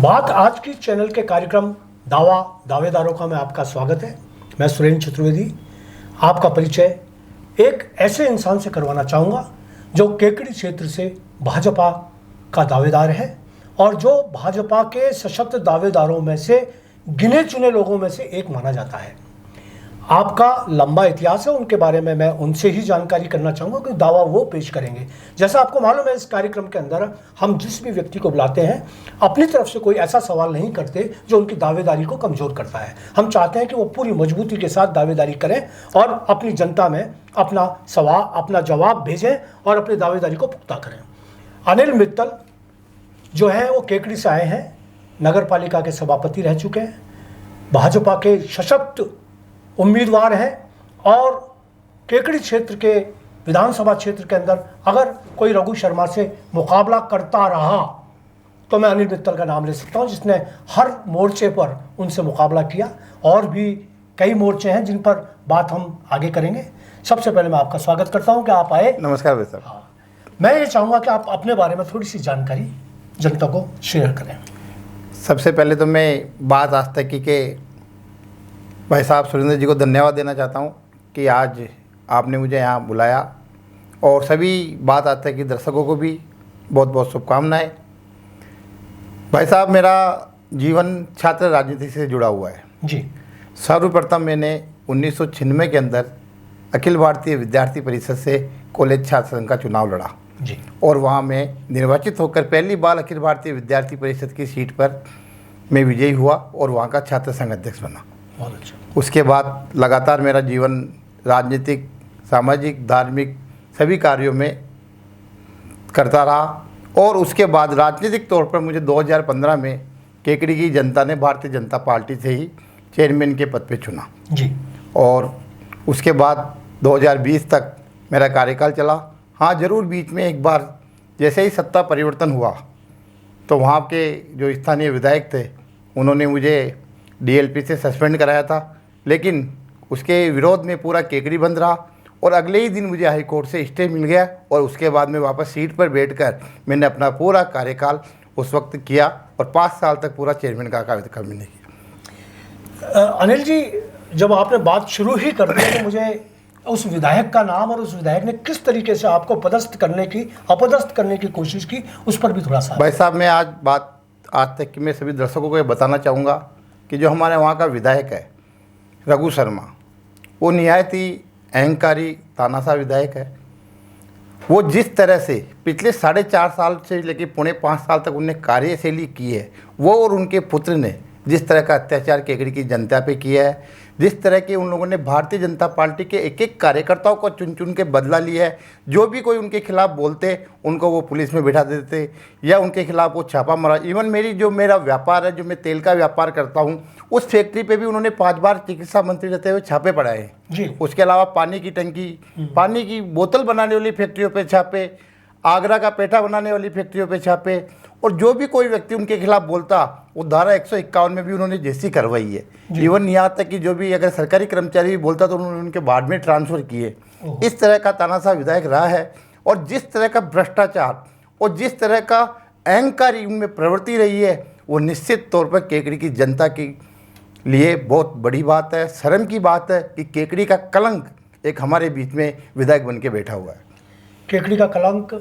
बात आज की चैनल के कार्यक्रम दावा दावेदारों का में आपका स्वागत है। मैं सुरेंद्र चतुर्वेदी आपका परिचय एक ऐसे इंसान से करवाना चाहूँगा जो केकड़ी क्षेत्र से भाजपा का दावेदार है और जो भाजपा के सशक्त दावेदारों में से गिने चुने लोगों में से एक माना जाता है। आपका लंबा इतिहास है, उनके बारे में मैं उनसे ही जानकारी करना चाहूँगा कि दावा वो पेश करेंगे। जैसा आपको मालूम है, इस कार्यक्रम के अंदर हम जिस भी व्यक्ति को बुलाते हैं अपनी तरफ से कोई ऐसा सवाल नहीं करते जो उनकी दावेदारी को कमज़ोर करता है। हम चाहते हैं कि वो पूरी मजबूती के साथ दावेदारी करें और अपनी जनता में अपना जवाब भेजें और अपनी दावेदारी को पुख्ता करें। अनिल मित्तल जो हैं वो केकड़ी से आए हैं, नगर पालिका के सभापति रह चुके हैं, भाजपा के सशक्त उम्मीदवार हैं और केकड़ी क्षेत्र के विधानसभा क्षेत्र के अंदर अगर कोई रघु शर्मा से मुकाबला करता रहा तो मैं अनिल मित्तल का नाम ले सकता हूं, जिसने हर मोर्चे पर उनसे मुकाबला किया। और भी कई मोर्चे हैं जिन पर बात हम आगे करेंगे। सबसे पहले मैं आपका स्वागत करता हूं कि आप आए। नमस्कार भाई साहब। हाँ, मैं ये चाहूँगा कि आप अपने बारे में थोड़ी सी जानकारी जनता को शेयर करें। सबसे पहले तो मैं बात आज तक की के भाई साहब सुरेंद्र जी को धन्यवाद देना चाहता हूं कि आज आपने मुझे यहाँ बुलाया और सभी बात आज तक की दर्शकों को भी बहुत बहुत शुभकामनाएं। भाई साहब, मेरा जीवन छात्र राजनीति से जुड़ा हुआ है जी। सर्वप्रथम मैंने 1996 के अंदर अखिल भारतीय विद्यार्थी परिषद से कॉलेज छात्र संघ का चुनाव लड़ा जी और वहाँ मैं निर्वाचित होकर पहली बार अखिल भारतीय विद्यार्थी परिषद की सीट पर मैं विजयी हुआ और वहाँ का छात्र संघ अध्यक्ष बना। बहुत अच्छा। उसके बाद लगातार मेरा जीवन राजनीतिक, सामाजिक, धार्मिक सभी कार्यों में करता रहा और उसके बाद राजनीतिक तौर पर मुझे 2015 में केकड़ी की जनता ने भारतीय जनता पार्टी से ही चेयरमैन के पद पे चुना जी। और उसके बाद 2020 तक मेरा कार्यकाल चला। हाँ, ज़रूर बीच में एक बार जैसे ही सत्ता परिवर्तन हुआ तो वहाँ के जो स्थानीय विधायक थे उन्होंने मुझे डीएलपी से सस्पेंड कराया था, लेकिन उसके विरोध में पूरा केकड़ी बंद रहा और अगले ही दिन मुझे हाई कोर्ट से स्टे मिल गया और उसके बाद में वापस सीट पर बैठकर मैंने अपना पूरा कार्यकाल उस वक्त किया और 5 साल तक पूरा चेयरमैन का कार्यकाल मैंने किया। अनिल जी, जब आपने बात शुरू ही कर दी तो मुझे उस विधायक का नाम और उस विधायक ने किस तरीके से आपको अपदस्थ करने की कोशिश की, उस पर भी थोड़ा सा। भाई साहब, मैं आज तक कि मैं सभी दर्शकों को ये बताना चाहूँगा कि जो हमारे वहाँ का विधायक है रघु शर्मा, वो निहायत ही अहंकारी तानाशाह विधायक है। वो जिस तरह से पिछले 4.5 साल से लेकर 4.5 साल तक उन्होंने कार्यशैली की है, वो और उनके पुत्र ने जिस तरह का अत्याचार केकड़ी की जनता पे किया है, जिस तरह के उन लोगों ने भारतीय जनता पार्टी के एक एक कार्यकर्ताओं को चुन चुन के बदला लिया है। जो भी कोई उनके खिलाफ बोलते उनको वो पुलिस में बिठा देते या उनके खिलाफ वो छापा मारा। इवन मेरा व्यापार है, जो मैं तेल का व्यापार करता हूँ, उस फैक्ट्री पे भी उन्होंने 5 बार चिकित्सा मंत्री रहते हुए छापे पड़ाए हैं जी। उसके अलावा पानी की टंकी, पानी की बोतल बनाने वाली फैक्ट्रियों पर छापे, आगरा का पेठा बनाने वाली फैक्ट्रियों पर छापे और जो भी कोई व्यक्ति उनके खिलाफ बोलता वो धारा 151 में भी उन्होंने जेसी करवाई है। इवन यहाँ तक कि जो भी अगर सरकारी कर्मचारी भी बोलता तो उन्होंने उनके बाढ़ में ट्रांसफ़र किए। इस तरह का तानाशाह विधायक रहा है और जिस तरह का भ्रष्टाचार और जिस तरह का अहंकारी उनमें प्रवृत्ति रही है, वो निश्चित तौर पर केकड़ी की जनता के लिए बहुत बड़ी बात है, शर्म की बात है कि केकड़ी का कलंक एक हमारे बीच में विधायक बन के बैठा हुआ है। केकड़ी का कलंक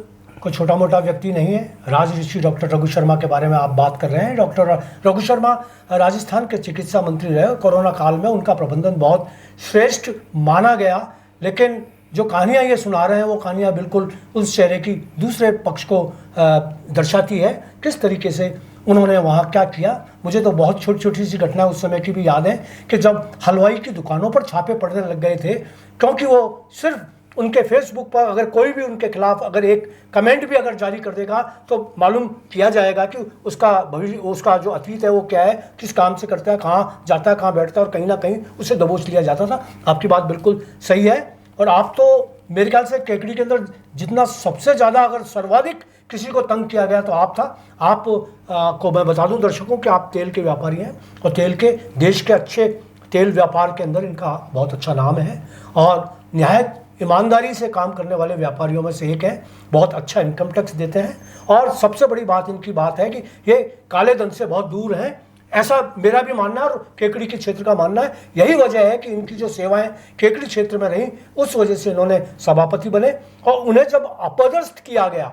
कोई छोटा मोटा व्यक्ति नहीं है। राजऋषि डॉक्टर रघु शर्मा के बारे में आप बात कर रहे हैं। डॉक्टर रघु शर्मा राजस्थान के चिकित्सा मंत्री रहे। कोरोना काल में उनका प्रबंधन बहुत श्रेष्ठ माना गया, लेकिन जो कहानियाँ ये सुना रहे हैं वो कहानियाँ बिल्कुल उस चेहरे की दूसरे पक्ष को दर्शाती है। किस तरीके से उन्होंने वहाँ क्या किया, मुझे तो बहुत छोटी छोटी सी घटना उस समय की भी याद है कि जब हलवाई की दुकानों पर छापे पड़ने लग गए थे, क्योंकि वो सिर्फ उनके फेसबुक पर अगर कोई भी उनके खिलाफ अगर एक कमेंट भी अगर जारी कर देगा तो मालूम किया जाएगा कि उसका भविष्य, उसका जो अतीत है वो क्या है, किस काम से करता है, कहाँ जाता है, कहाँ बैठता है, और कहीं ना कहीं उसे दबोच लिया जाता था। आपकी बात बिल्कुल सही है। और आप तो मेरे ख्याल से केकड़ी के अंदर जितना सबसे ज़्यादा अगर सर्वाधिक किसी को तंग किया गया तो आप था। आप को मैं बता दूं दर्शकों कि आप तेल के व्यापारी हैं और तेल के देश के अच्छे तेल व्यापार के अंदर इनका बहुत अच्छा नाम है और निहायत ईमानदारी से काम करने वाले व्यापारियों में से एक है। बहुत अच्छा इनकम टैक्स देते हैं और सबसे बड़ी बात इनकी बात है कि ये काले धन से बहुत दूर हैं। ऐसा मेरा भी मानना है और केकड़ी के क्षेत्र का मानना है। यही वजह है कि इनकी जो सेवाएं केकड़ी क्षेत्र में रहीं, उस वजह से इन्होंने सभापति बने और उन्हें जब अपदस्थ किया गया,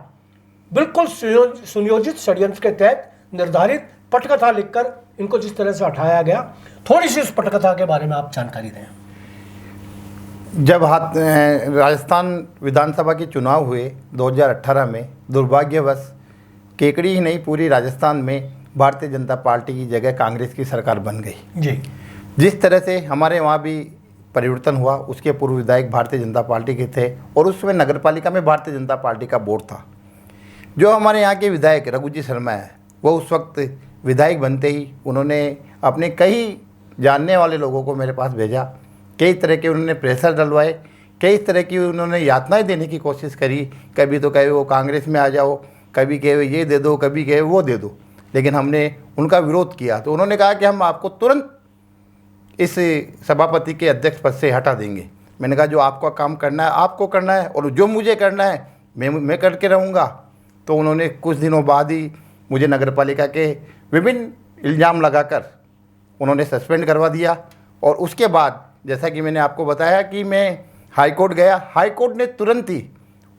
बिल्कुल सुनियोजित षड्यंत्र के तहत निर्धारित पटकथा लिखकर इनको जिस तरह से हटाया गया, थोड़ी सी उस पटकथा के बारे में आप जानकारी दें। जब राजस्थान विधानसभा के चुनाव हुए 2018 में, दुर्भाग्यवश केकड़ी ही नहीं पूरी राजस्थान में भारतीय जनता पार्टी की जगह कांग्रेस की सरकार बन गई जी। जिस तरह से हमारे वहाँ भी परिवर्तन हुआ, उसके पूर्व विधायक भारतीय जनता पार्टी के थे और उस समय नगर पालिका में भारतीय जनता पार्टी का बोर्ड था। जो हमारे यहाँ के विधायक रघु जी शर्मा है, वो उस वक्त विधायक बनते ही उन्होंने अपने कई जानने वाले लोगों को मेरे पास भेजा। कई तरह के उन्होंने प्रेशर डलवाए, कई तरह की उन्होंने यातनाएं देने की कोशिश करी। कभी तो कहे वो कांग्रेस में आ जाओ, कभी कहे ये दे दो, कभी कहे वो दे दो। लेकिन हमने उनका विरोध किया तो उन्होंने कहा कि हम आपको तुरंत इस सभापति के अध्यक्ष पद से हटा देंगे। मैंने कहा जो आपका काम करना है आपको करना है और जो मुझे करना है मैं करके रहूँगा। तो उन्होंने कुछ दिनों बाद ही मुझे नगरपालिका के विभिन्न इल्ज़ाम लगाकर उन्होंने सस्पेंड करवा दिया। और उसके बाद जैसा कि मैंने आपको बताया कि मैं हाई कोर्ट गया, हाई कोर्ट ने तुरंत ही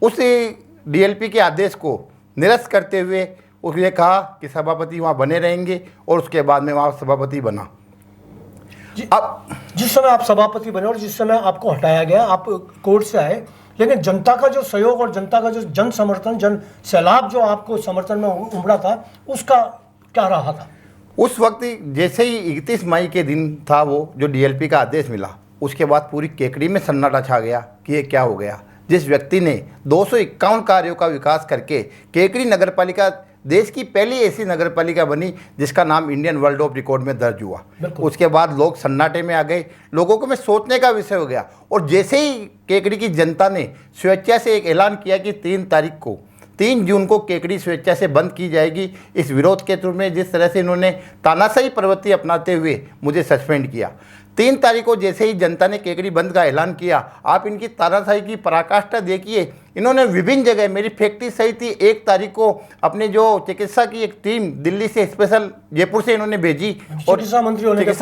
उस डीएलपी के आदेश को निरस्त करते हुए उसने कहा कि सभापति वहाँ बने रहेंगे और उसके बाद मैं वहाँ सभापति बना। अब जिस समय आप सभापति बने और जिस समय आपको हटाया गया, आप कोर्ट से आए, लेकिन जनता का जो सहयोग और जनता का जो जन समर्थन, जन सैलाब जो आपको समर्थन में उमड़ा था, उसका क्या रहा था? उस वक्त जैसे ही 31 मई के दिन था वो जो डीएलपी का आदेश मिला, उसके बाद पूरी केकड़ी में सन्नाटा छा गया कि ये क्या हो गया। जिस व्यक्ति ने 251 कार्यों का विकास करके केकड़ी नगरपालिका देश की पहली ऐसी नगरपालिका बनी जिसका नाम इंडियन वर्ल्ड ऑफ रिकॉर्ड में दर्ज हुआ, उसके बाद लोग सन्नाटे में आ गए। लोगों को में सोचने का विषय हो गया। और जैसे ही केकड़ी की जनता ने स्वेच्छा से एक ऐलान किया कि 3 जून को केकड़ी स्वेच्छा से बंद की जाएगी, इस विरोध के रूप में जिस तरह से इन्होंने तानाशाही प्रवृत्ति अपनाते हुए मुझे सस्पेंड किया। 3 तारीख को जैसे ही जनता ने केकड़ी बंद का ऐलान किया, आप इनकी तानाशाही की पराकाष्ठा देखिए। इन्होंने विभिन्न जगह मेरी फैक्ट्री सही थी। 1 तारीख को अपने जो चिकित्सा की एक टीम दिल्ली से स्पेशल जयपुर से इन्होंने भेजी और चिकित्सा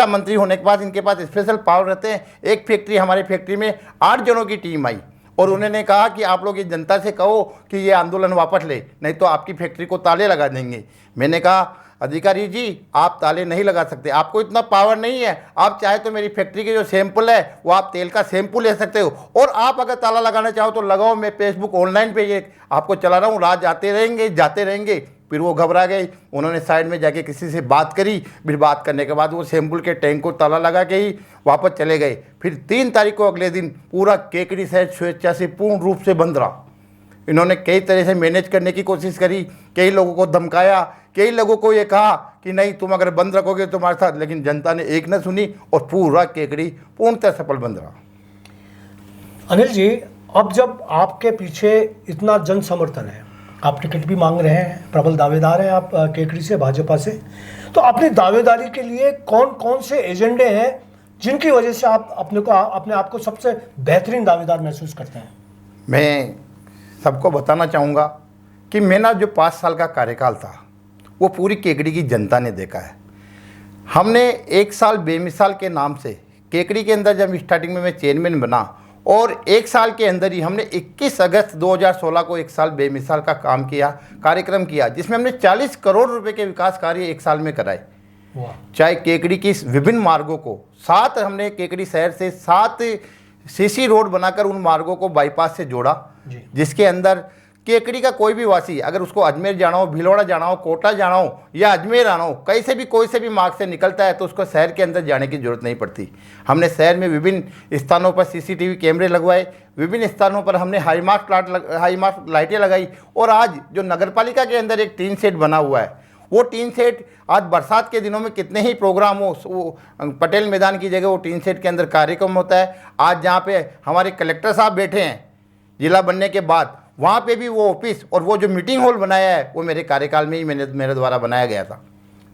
मंत्री होने के बाद इनके पास स्पेशल पावर रहते हैं। एक फैक्ट्री हमारी फैक्ट्री में 8 जनों की टीम आई और उन्होंने कहा कि आप लोग ये जनता से कहो कि ये आंदोलन वापस ले, नहीं तो आपकी फैक्ट्री को ताले लगा देंगे। मैंने कहा अधिकारी जी आप ताले नहीं लगा सकते, आपको इतना पावर नहीं है। आप चाहे तो मेरी फैक्ट्री के जो सैंपल है वो आप तेल का सैंपल ले सकते हो और आप अगर ताला लगाना चाहो तो लगाओ। मैं फेसबुक ऑनलाइन पे ये आपको चला रहा हूँ, रात आते रहेंगे जाते रहेंगे। फिर वो घबरा गई, उन्होंने साइड में जाके किसी से बात करी। फिर बात करने के बाद वो सैंपल के टैंक को ताला लगा के ही वापस चले गए। फिर 3 तारीख को अगले दिन पूरा केकड़ी शहर स्वेच्छा से पूर्ण रूप से बंद रहा। इन्होंने कई तरह से मैनेज करने की कोशिश करी, कई लोगों को धमकाया, कई लोगों को ये कहा कि नहीं तुम अगर बंद रखोगे तुम्हारे साथ, लेकिन जनता ने एक न सुनी और पूरा केकड़ी पूर्णतः सफल बंद रहा। अनिल जी, अब जब आपके पीछे इतना जन समर्थन है, आप टिकट भी मांग रहे हैं, प्रबल दावेदार हैं आप केकड़ी से, भाजपा से, तो अपनी दावेदारी के लिए कौन कौन से एजेंडे हैं जिनकी वजह से आप अपने आप को सबसे बेहतरीन दावेदार महसूस करते हैं? मैं सबको बताना चाहूँगा कि मेरा जो 5 साल का कार्यकाल था वो पूरी केकड़ी की जनता ने देखा है। हमने 1 साल बेमिसाल के नाम से केकड़ी के अंदर जब स्टार्टिंग में मैं चेयरमैन बना और 1 साल के अंदर ही हमने 21 अगस्त 2016 को 1 साल बेमिसाल का काम किया, कार्यक्रम किया, जिसमें हमने 40 करोड़ रुपए के विकास कार्य 1 साल में कराए। चाहे केकड़ी की विभिन्न मार्गों को 7 हमने केकड़ी शहर से 7 सीसी रोड बनाकर उन मार्गों को बाईपास से जोड़ा, जिसके अंदर केकड़ी का कोई भी वासी अगर उसको अजमेर जाना हो, भीलवाड़ा जाना हो, कोटा जाना हो या अजमेर आना हो, कहीं से भी कोई से भी मार्ग से निकलता है तो उसको शहर के अंदर जाने की जरूरत नहीं पड़ती। हमने शहर में विभिन्न स्थानों पर सीसीटीवी कैमरे लगवाए, विभिन्न स्थानों पर हमने हाईमार्क लाइटें लगाई। और आज जो नगरपालिका के अंदर एक टीन शेड बना हुआ है, वो टीन शेड आज बरसात के दिनों में कितने ही प्रोग्राम हो, वो पटेल मैदान की जगह वो टीन शेड के अंदर कार्यक्रम होता है। आज जहाँ पे हमारे कलेक्टर साहब बैठे हैं जिला बनने के बाद, वहाँ पे भी वो ऑफिस और वो जो मीटिंग हॉल बनाया है वो मेरे कार्यकाल में ही मेरे द्वारा बनाया गया था।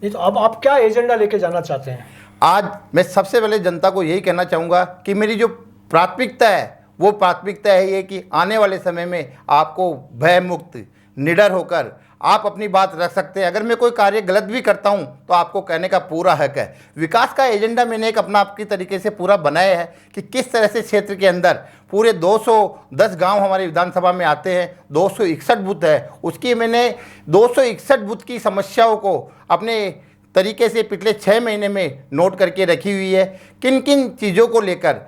तो अब आप क्या एजेंडा लेके जाना चाहते हैं? आज मैं सबसे पहले जनता को यही कहना चाहूँगा कि मेरी जो प्राथमिकता है वो प्राथमिकता है ये कि आने वाले समय में आपको भय मुक्त निडर होकर आप अपनी बात रख सकते हैं। अगर मैं कोई कार्य गलत भी करता हूं तो आपको कहने का पूरा हक है। विकास का एजेंडा मैंने एक अपना आपकी तरीके से पूरा बनाया है कि किस तरह से क्षेत्र के अंदर पूरे 210 गांव हमारे विधानसभा में आते हैं, 261 बूथ है, उसकी मैंने 261 बूथ की समस्याओं को अपने तरीके से पिछले 6 महीने में नोट करके रखी हुई है। किन किन चीज़ों को लेकर,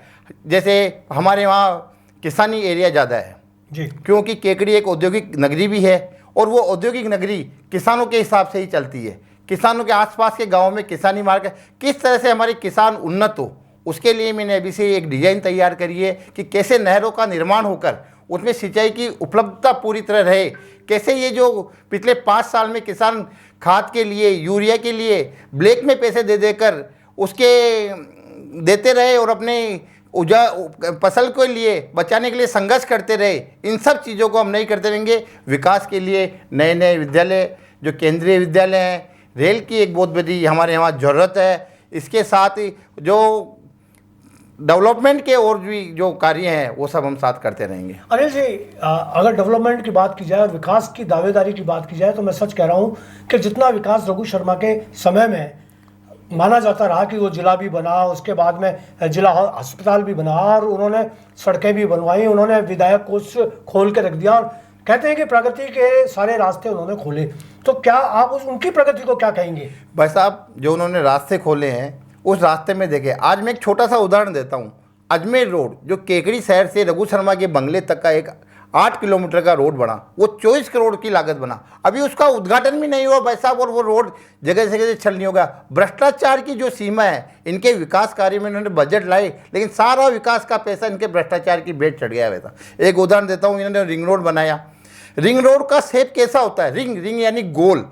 जैसे हमारे वहाँ किसानी एरिया ज़्यादा है जी, क्योंकि केकड़ी एक औद्योगिक नगरी भी है और वो औद्योगिक नगरी किसानों के हिसाब से ही चलती है। किसानों के आसपास के गांवों में किसानी मार्केट किस तरह से हमारे किसान उन्नत हो, उसके लिए मैंने अभी से एक डिज़ाइन तैयार करी है कि कैसे नहरों का निर्माण होकर उसमें सिंचाई की उपलब्धता पूरी तरह रहे। कैसे ये जो पिछले 5 साल में किसान खाद के लिए, यूरिया के लिए ब्लैक में पैसे दे देकर उसके देते रहे और अपने फसल के लिए बचाने के लिए संघर्ष करते रहे, इन सब चीज़ों को हम नहीं करते रहेंगे। विकास के लिए नए नए विद्यालय, जो केंद्रीय विद्यालय हैं, रेल की एक बहुत बड़ी हमारे यहाँ ज़रूरत है। इसके साथ ही जो डेवलपमेंट के और भी जो कार्य हैं वो सब हम साथ करते रहेंगे। अनिल जी, अगर डेवलपमेंट की बात की जाए, विकास की दावेदारी की बात की जाए, तो मैं सच कह रहा हूँ कि जितना विकास रघु शर्मा के समय में माना जाता रहा कि वो जिला भी बना, उसके बाद में जिला अस्पताल भी बना और उन्होंने सड़कें भी बनवाई, उन्होंने विधायक कोष खोल के रख दिया और कहते हैं कि प्रगति के सारे रास्ते उन्होंने खोले। तो क्या आप उनकी प्रगति को क्या कहेंगे? भाई साहब, जो उन्होंने रास्ते खोले हैं उस रास्ते में देखे, आज मैं एक छोटा सा उदाहरण देता हूँ। अजमेर रोड जो केकड़ी शहर से रघु शर्मा के बंगले तक का एक 8 किलोमीटर का रोड बना, वो 24 करोड़ की लागत बना, अभी उसका उद्घाटन भी नहीं हुआ भाई साहब, और वो रोड जगह जगह से छल नहीं होगा। भ्रष्टाचार की जो सीमा है, इनके विकास कार्य में इन्होंने बजट लाए लेकिन सारा विकास का पैसा इनके भ्रष्टाचार की भेंट चढ़ गया। वैसा एक उदाहरण देता हूँ, इन्होंने रिंग रोड बनाया। रिंग रोड का शेप कैसा होता है? रिंग यानी गोल,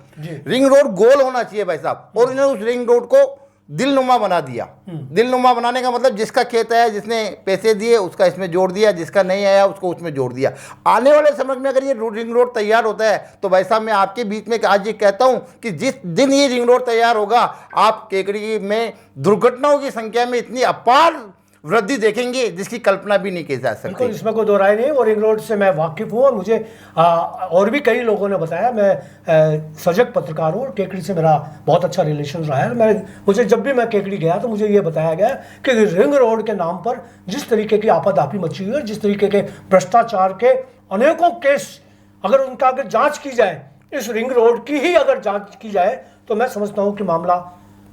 रिंग रोड गोल होना चाहिए भाई साहब, और इन्होंने उस रिंग रोड को दिलनुमा बना दिया। दिलनुमा बनाने का मतलब जिसका खेत आया, जिसने पैसे दिए उसका इसमें जोड़ दिया, जिसका नहीं आया उसको उसमें जोड़ दिया। आने वाले समय में अगर ये रिंग रोड तैयार होता है तो भाई साहब मैं आपके बीच में आज ये कहता हूं कि जिस दिन ये रिंग रोड तैयार होगा, आप केकड़ी में दुर्घटनाओं की संख्या में इतनी अपार वृद्धि देखेंगे जिसकी कल्पना भी नहीं की जा सकती। इसमें कोई दो राय नहीं। और रिंग रोड से मैं वाकिफ हूँ और मुझे और भी कई लोगों ने बताया। मैं सजग पत्रकार हूँ और केकड़ी से मेरा बहुत अच्छा रिलेशन रहा है। मुझे जब भी मैं केकड़ी गया तो मुझे ये बताया गया कि रिंग रोड के नाम पर जिस तरीके की आपाधापी मची हुई है, जिस तरीके के भ्रष्टाचार के अनेकों केस, अगर उनका अगर जाँच की जाए, इस रिंग रोड की ही अगर जाँच की जाए तो मैं समझता हूँ कि मामला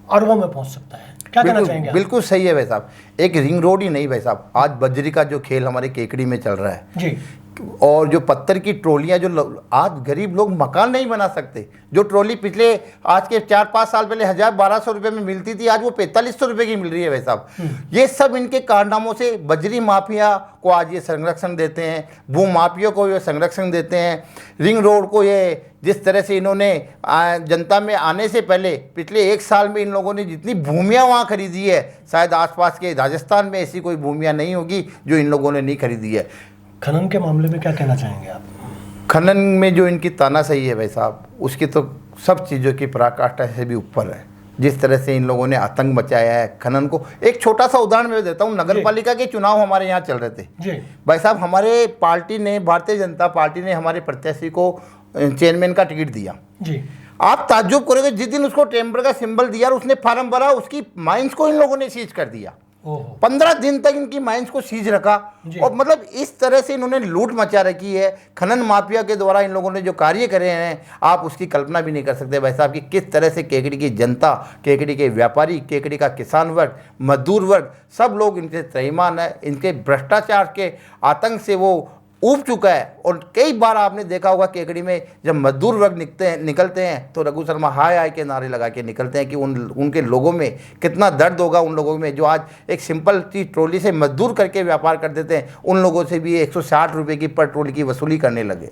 अरबों में पहुँच सकता है। क्या कहना चाहेंगे? बिल्कुल सही है भाई साहब। एक रिंग रोड ही नहीं भाई साहब, आज बजरी का जो खेल हमारे केकड़ी में चल रहा है जी, और जो पत्थर की ट्रॉलियाँ, जो आज गरीब लोग मकान नहीं बना सकते, जो ट्रॉली पिछले आज के 4-5 साल पहले 1000-1200 रुपये में मिलती थी, आज वो 4500 रुपये की मिल रही है भाई साहब। ये सब इनके कारनामों से बजरी माफिया को आज ये संरक्षण देते हैं, भू माफिया को ये संरक्षण देते हैं। रिंग रोड को ये जिस तरह से इन्होंने जनता में आने से पहले पिछले 1 साल में इन लोगों ने जितनी भूमियाँ वहाँ खरीदी है, शायद आसपास के राजस्थान में ऐसी कोई भूमियाँ नहीं होगी जो इन लोगों ने नहीं खरीदी है। खनन के मामले में क्या कहना चाहेंगे आप? खनन में जो इनकी तानाशाही है भाई साहब, उसकी तो सब चीज़ों की पराकाष्ठा से भी ऊपर है। जिस तरह से इन लोगों ने आतंक मचाया है खनन को, एक छोटा सा उदाहरण मैं देता हूँ। नगर पालिका के चुनाव हमारे यहाँ चल रहे थे जी भाई साहब, हमारे पार्टी ने, भारतीय जनता पार्टी ने हमारे प्रत्याशी को चेयरमैन का टिकट दिया जी। आप ताज्जुब करोगे, जिस दिन उसको टेम्पर का सिंबल दिया और उसने फार्म भरा, उसकी माइंस को इन लोगों ने सीज कर दिया। 15 दिन तक इनकी माइंस को सीज रखा। और मतलब इस तरह से इन्होंने लूट मचा रखी है। खनन माफिया के द्वारा इन लोगों ने जो कार्य करे हैं, आप उसकी कल्पना भी नहीं कर सकते भाई साहब कि किस तरह से केकड़ी की जनता, केकड़ी के व्यापारी, केकड़ी का किसान वर्ग, मजदूर वर्ग, सब लोग इनके त्रयमान है। इनके भ्रष्टाचार के आतंक से वो ऊब चुका है। और कई बार आपने देखा होगा केकड़ी में जब मजदूर वर्ग निकलते हैं तो रघु शर्मा हाय हाय के नारे लगा के निकलते हैं कि उनके लोगों में कितना दर्द होगा, उन लोगों में जो आज एक सिंपल सी ट्रॉली से मजदूर करके व्यापार कर देते हैं, उन लोगों से भी 160 रुपये की पर ट्रॉली की वसूली करने लगे।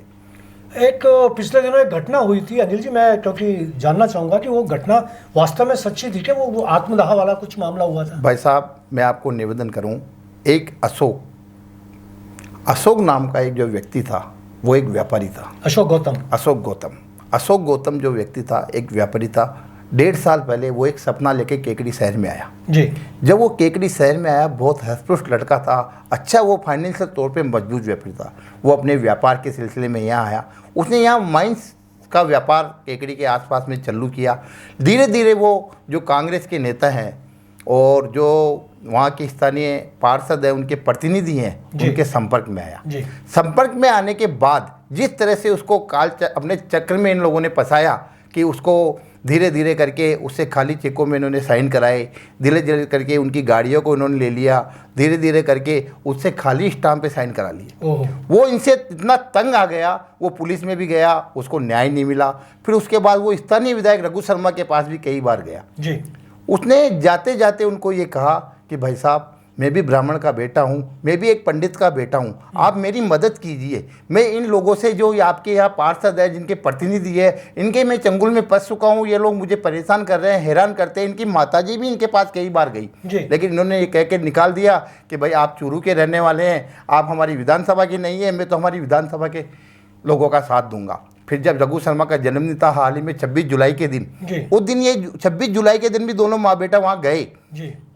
एक पिछले दिनों एक घटना हुई थी अनिल जी, मैं क्योंकि जानना चाहूँगा कि वो घटना वास्तव में सच्ची थी कि वो आत्मदाह वाला कुछ मामला हुआ था? भाई साहब, मैं आपको निवेदन करूँ, एक अशोक नाम का एक जो व्यक्ति था, वो एक व्यापारी था। अशोक गौतम जो व्यक्ति था, एक व्यापारी था। 1.5 साल पहले वो एक सपना लेके केकड़ी शहर में आया। जी। जब वो केकड़ी शहर में आया, बहुत हष्ट-पुष्ट लड़का था, अच्छा वो फाइनेंशियल तौर पे मजबूत व्यापारी था। वो अपने व्यापार के सिलसिले में यहाँ आया। उसने यहाँ माइंस का व्यापार केकड़ी के आसपास में चालू किया। धीरे धीरे वो जो कांग्रेस के नेता हैं और जो वहाँ के स्थानीय पार्षद हैं, उनके प्रतिनिधि हैं, उनके संपर्क में आया। संपर्क में आने के बाद जिस तरह से उसको अपने चक्र में इन लोगों ने फंसाया कि उसको धीरे धीरे करके उससे खाली चेकों में इन्होंने साइन कराए, धीरे धीरे करके उनकी गाड़ियों को इन्होंने ले लिया, धीरे धीरे करके उससे खाली स्टाम्प पे साइन करा लिए। वो इनसे इतना तंग आ गया, वो पुलिस में भी गया, उसको न्याय नहीं मिला। फिर उसके बाद वो स्थानीय विधायक रघु शर्मा के पास भी कई बार गया। जी। उसने जाते जाते उनको ये कहा कि भाई साहब, मैं भी ब्राह्मण का बेटा हूँ, मैं भी एक पंडित का बेटा हूँ, आप मेरी मदद कीजिए। मैं इन लोगों से जो आपके यहाँ पार्षद है, जिनके प्रतिनिधि है, इनके मैं चंगुल में फंस चुका हूँ। ये लोग मुझे परेशान कर रहे हैं, हैरान करते हैं। इनकी माताजी भी इनके पास कई बार गई, लेकिन इन्होंने ये कह के निकाल दिया कि भाई आप चूरू के रहने वाले हैं, आप हमारी विधानसभा की नहीं है, मैं तो हमारी विधानसभा के लोगों का साथ दूंगा। फिर जब रघु शर्मा का जन्मदिन था हाल ही में 26 जुलाई के दिन, उस दिन ये 26 जुलाई के दिन भी दोनों माँ बेटा वहाँ गए।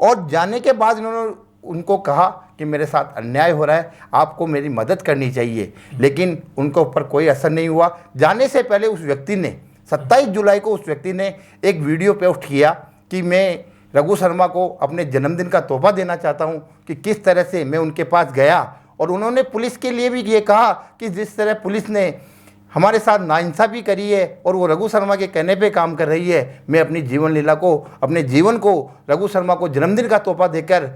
और जाने के बाद इन्होंने उनको कहा कि मेरे साथ अन्याय हो रहा है, आपको मेरी मदद करनी चाहिए, लेकिन उनके ऊपर कोई असर नहीं हुआ। जाने से पहले उस व्यक्ति ने 27 जुलाई को उस व्यक्ति ने एक वीडियो पोस्ट किया कि मैं रघु शर्मा को अपने जन्मदिन का तोहफा देना चाहता हूं, कि किस तरह से मैं उनके पास गया। और उन्होंने पुलिस के लिए भी ये कहा कि जिस तरह पुलिस ने हमारे साथ नाइंसाफ़ी करी है और वो रघु शर्मा के कहने पे काम कर रही है, मैं अपनी जीवन लीला को, अपने जीवन को रघु शर्मा को जन्मदिन का तोहफा देकर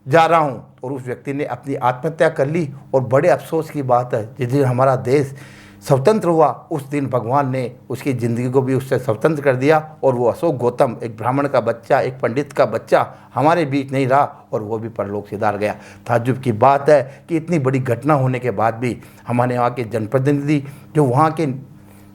जा रहा हूं। और उस व्यक्ति ने अपनी आत्महत्या कर ली। और बड़े अफसोस की बात है, जिस दिन हमारा देश स्वतंत्र हुआ उस दिन भगवान ने उसकी ज़िंदगी को भी उससे स्वतंत्र कर दिया। और वो अशोक गौतम, एक ब्राह्मण का बच्चा, एक पंडित का बच्चा, हमारे बीच नहीं रहा और वो भी परलोक सिधार गया। ताज्जुब की बात है कि इतनी बड़ी घटना होने के बाद भी हमारे यहाँ के जनप्रतिनिधि, जो वहाँ के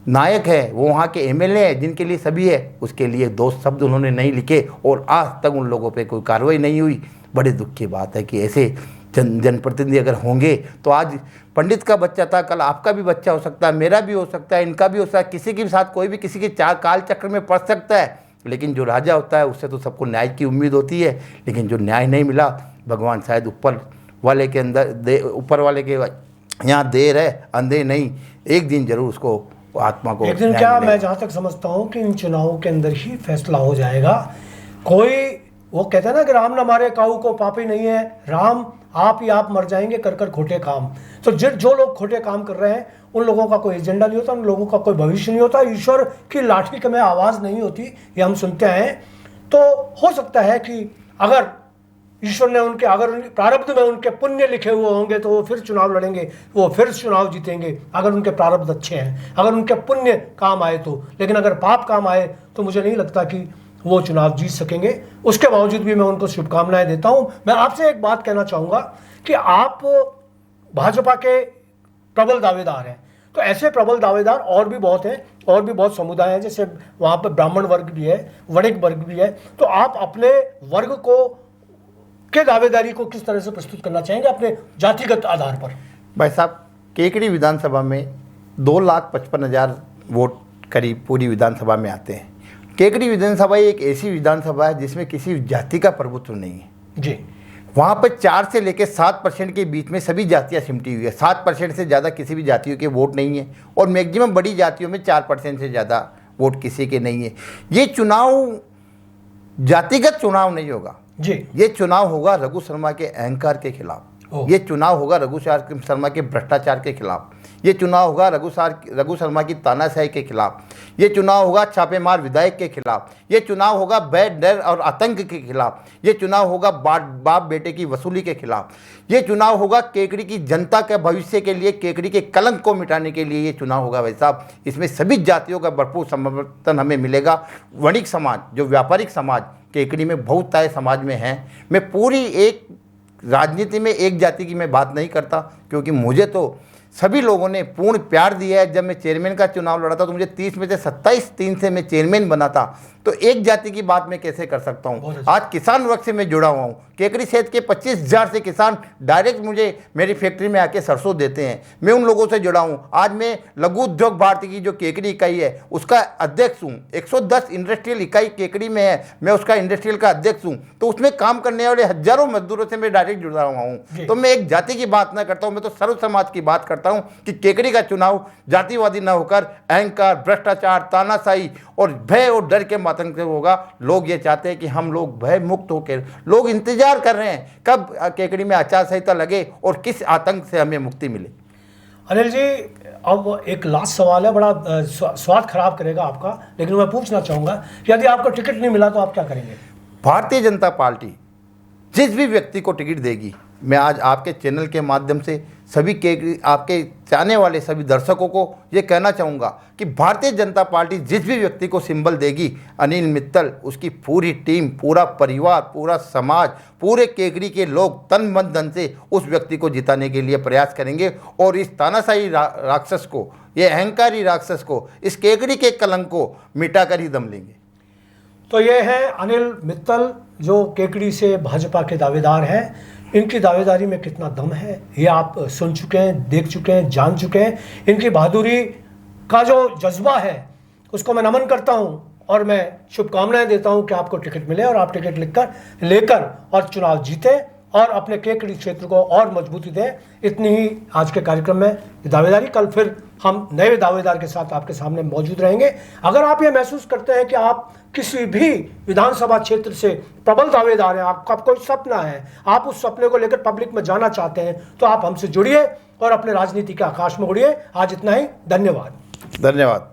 नायक है, वो वहाँ के एमएलए हैं, जिनके लिए सभी है, उसके लिए 2 शब्द उन्होंने नहीं लिखे और आज तक उन लोगों पे कोई कार्रवाई नहीं हुई। बड़े दुख की बात है कि ऐसे जनप्रतिनिधि अगर होंगे तो आज पंडित का बच्चा था, कल आपका भी बच्चा हो सकता है, मेरा भी हो सकता है, इनका भी हो सकता है, किसी के साथ कोई भी किसी के काल चक्र में पड़ सकता है। लेकिन जो राजा होता है उससे तो सबको न्याय की उम्मीद होती है, लेकिन जो न्याय नहीं मिला, भगवान शायद ऊपर वाले के अंदर ऊपर वाले के यहाँ देर है अंधे नहीं, एक दिन जरूर उसको आत्मा को एक दिन क्या, मैं जहाँ तक समझता हूँ कि इन चुनावों के अंदर ही फैसला हो जाएगा। कोई वो कहते हैं ना कि राम न मारे काऊ को पापी नहीं है, राम आप ही आप मर जाएंगे कर कर खोटे काम। तो जो लोग खोटे काम कर रहे हैं उन लोगों का कोई एजेंडा नहीं होता, उन लोगों का कोई भविष्य नहीं होता, ईश्वर की लाठी में आवाज़ नहीं होती, ये हम सुनते हैं। तो हो सकता है कि अगर ईश्वर ने अगर प्रारब्ध में उनके पुण्य लिखे हुए होंगे तो वो फिर चुनाव लड़ेंगे, वो फिर चुनाव जीतेंगे, अगर उनके प्रारब्ध अच्छे हैं, अगर उनके पुण्य काम आए तो। लेकिन अगर पाप काम आए तो मुझे नहीं लगता कि वो चुनाव जीत सकेंगे। उसके बावजूद भी मैं उनको शुभकामनाएं देता हूं। मैं आपसे एक बात कहना चाहूँगा कि आप भाजपा के प्रबल दावेदार हैं, तो ऐसे प्रबल दावेदार और भी बहुत हैं, और भी बहुत समुदाय हैं, जैसे वहाँ पर ब्राह्मण वर्ग भी है, वणिक वर्ग भी है। तो आप अपने वर्ग को के दावेदारी को किस तरह से प्रस्तुत करना चाहेंगे अपने जातिगत आधार पर? भाई साहब, केकड़ी विधानसभा में 2,55,000 वोट करीब पूरी विधानसभा में आते हैं। केकड़ी विधानसभा एक ऐसी विधानसभा है जिसमें किसी जाति का प्रभुत्व नहीं है जी। वहाँ पर 4 से लेकर 7% के बीच में सभी जातियाँ सिमटी हुई है। 7% से ज़्यादा किसी भी जातियों के वोट नहीं है, और मैक्सिमम बड़ी जातियों में 4% से ज़्यादा वोट किसी के नहीं है। ये चुनाव जातिगत चुनाव नहीं होगा जी, ये चुनाव होगा रघु शर्मा के अहंकार के खिलाफ, ये चुनाव होगा रघु शर्मा के भ्रष्टाचार के खिलाफ, ये चुनाव होगा रघु शर्मा की तानाशाही के खिलाफ, ये चुनाव होगा छापेमार विधायक के खिलाफ, ये चुनाव होगा भय डर और आतंक के खिलाफ, ये चुनाव होगा बाप बेटे की वसूली के खिलाफ, ये चुनाव होगा केकड़ी की जनता के भविष्य के लिए, केकड़ी के कलंक को मिटाने के लिए ये चुनाव होगा। भाई साहब, इसमें सभी जातियों का भरपूर समर्थन हमें मिलेगा। वणिक समाज, जो व्यापारिक समाज केकड़ी में बहुतायत समाज में है, मैं पूरी एक राजनीति में एक जाति की मैं बात नहीं करता, क्योंकि मुझे तो सभी लोगों ने पूर्ण प्यार दिया है। जब मैं चेयरमैन का चुनाव लड़ा था तो मुझे 30 में से 27-3 से मैं चेयरमैन बना था, तो एक जाति की बात मैं कैसे कर सकता हूँ। आज किसान वर्ग से मैं जुड़ा हुआ हूँ। केकड़ी क्षेत्र के 25,000 से किसान डायरेक्ट मुझे मेरी फैक्ट्री में आके सरसों देते हैं, मैं उन लोगों से जुड़ा हूँ। आज मैं लघु उद्योग भारती की जो केकड़ी इकाई है उसका अध्यक्ष हूँ। 110 इंडस्ट्रियल इकाई केकड़ी में है, मैं उसका इंडस्ट्रियल का अध्यक्ष हूँ। तो उसमें काम करने वाले हजारों मजदूरों से मैं डायरेक्ट जुड़ा हुआ हूँ। तो मैं एक जाति की बात ना करता हूँ, मैं तो सर्व समाज की बात करता हूँ कि केकड़ी का चुनाव जातिवादी ना होकर अहंकार, भ्रष्टाचार, तानाशाही और भय और डर के मातंग से होगा। लोग ये चाहते हैं कि हम लोग भय मुक्त होकर, लोग इंतजार कर रहे हैं कब केकड़ी में आचार संहिता लगे और किस आतंक से हमें मुक्ति मिले। अनिल जी, अब एक लास्ट सवाल है, बड़ा स्वाद खराब करेगा आपका, लेकिन मैं पूछना चाहूँगा, यदि आपको टिकट नहीं मिला तो आप क्या करेंगे? भारतीय जनता पार्टी जिस भी व्यक्ति को टिकट देगी, मैं आज आपके चैनल के माध्यम से सभी के आपके चाहने वाले सभी दर्शकों को ये कहना चाहूँगा कि भारतीय जनता पार्टी जिस भी व्यक्ति को सिंबल देगी, अनिल मित्तल, उसकी पूरी टीम, पूरा परिवार, पूरा समाज, पूरे केकड़ी के लोग तन मन धन से उस व्यक्ति को जिताने के लिए प्रयास करेंगे और इस तानाशाही राक्षस को, ये अहंकारी राक्षस को, इस केकड़ी के कलंक को मिटाकर ही दम लेंगे। तो ये है अनिल मित्तल, जो केकड़ी से भाजपा के दावेदार हैं। इनकी दावेदारी में कितना दम है ये आप सुन चुके हैं, देख चुके हैं, जान चुके हैं। इनकी बहादुरी का जो जज्बा है उसको मैं नमन करता हूं और मैं शुभकामनाएं देता हूं कि आपको टिकट मिले और आप टिकट लेकर और चुनाव जीते और अपने केकड़ी क्षेत्र को और मजबूती दें। इतनी ही आज के कार्यक्रम में दावेदारी। कल फिर हम नए दावेदार के साथ आपके सामने मौजूद रहेंगे। अगर आप ये महसूस करते हैं कि आप किसी भी विधानसभा क्षेत्र से प्रबल दावेदार हैं, आपका कोई सपना है, आप उस सपने को लेकर पब्लिक में जाना चाहते हैं, तो आप हमसे जुड़िए और अपने राजनीति के आकाश में उड़िए। आज इतना ही। धन्यवाद। धन्यवाद।